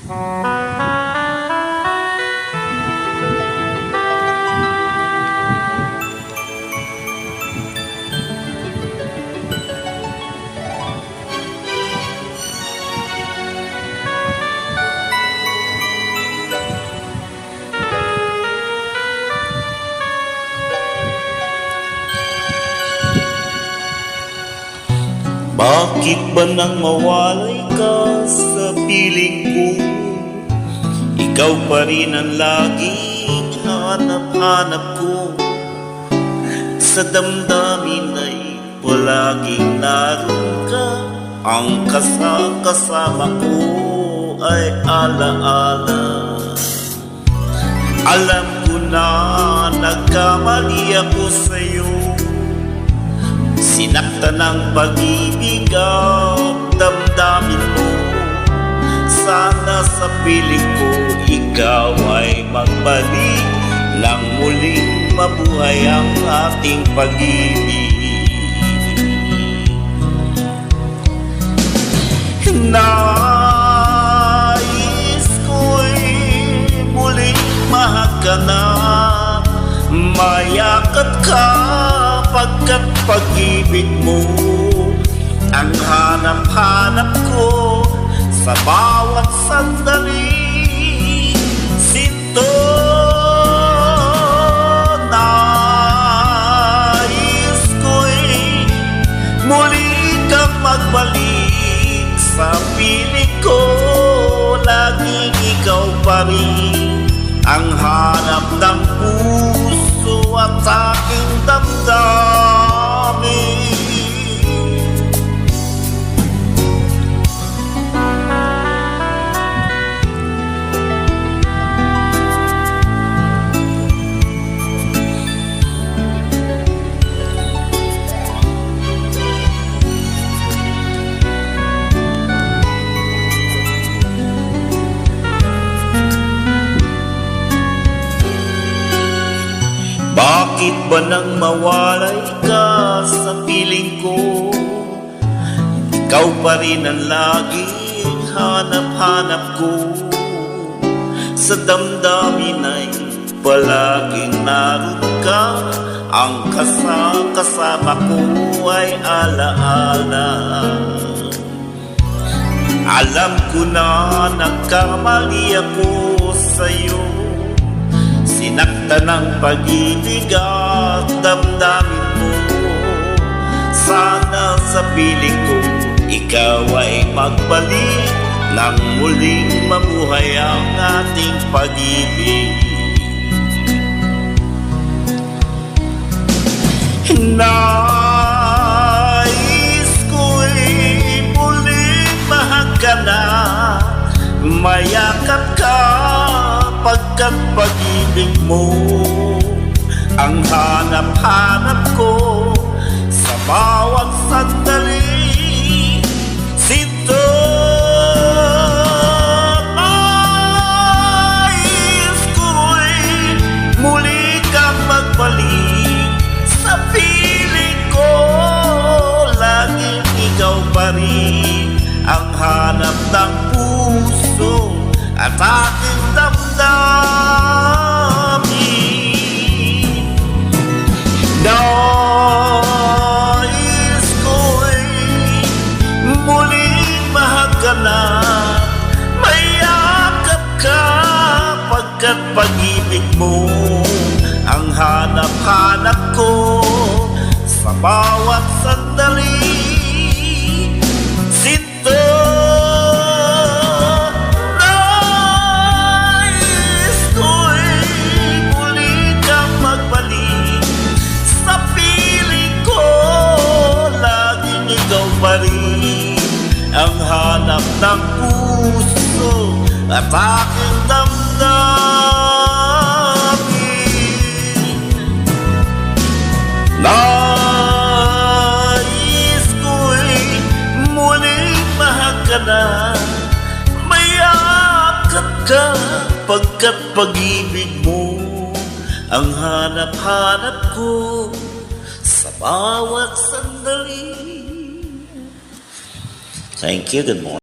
Bakit ba nang mawalay ka sa piling ko? Ikaw pa rin ang laging hanap-hanap ko. Sa damdamin ay palaging naroon ka. Ang kasama ko ay alaala. Alam ko na nagkamali ako sa'yo. Sinaktan ng pag-ibig at damdamin mo. Sana sa piling ko ikaw ay magbalik nang muling mabuhay ang ating pag-ibig. Nais ko'y muling mahal ka na, mayakap ka pagkat pag-ibig mo ang hanap-hanap ko sa bawat sandali. Sinto, nais ko'y muli kang magbalik sa piling ko. Laging ikaw pa rin ang hanap ng puso at aking damdamin. Bakit ba nang mawalay ka sa piling ko? Ikaw pa rin ang laging hanap-hanap ko. Sa damdamin ay palaging naroon ka. Ang kasama ko ay alaala. Alam ko na nagkamali ako sa'yo. Sinaktan ng pag-ibig at damdamin mo. Sana sa piling ko ikaw ay magbalik nang muling mabuhay ang ating pag-ibig. Nais ko'y muling mahal ka na, mayakap ka pagkat pag-ibig mo ang hanap-hanap ko sa bawat sandali. Sinto, nais ko'y muli kang magbalik sa piling ko. Laging ikaw pa rin ang hanap ng puso at aking damdamin. Nais ko'y muling mahal ka na, mayakap ka pagkat pag-ibig mo ang hanap-hanap ko sa bawat sandali. Sinto, ang hanap ng puso at aking damdamin. Nais ko'y muling mahal ka na, mayakap ka pagkat pag-ibig mo ang hanap-hanap ko sa bawat sandali. Thank you. Good morning.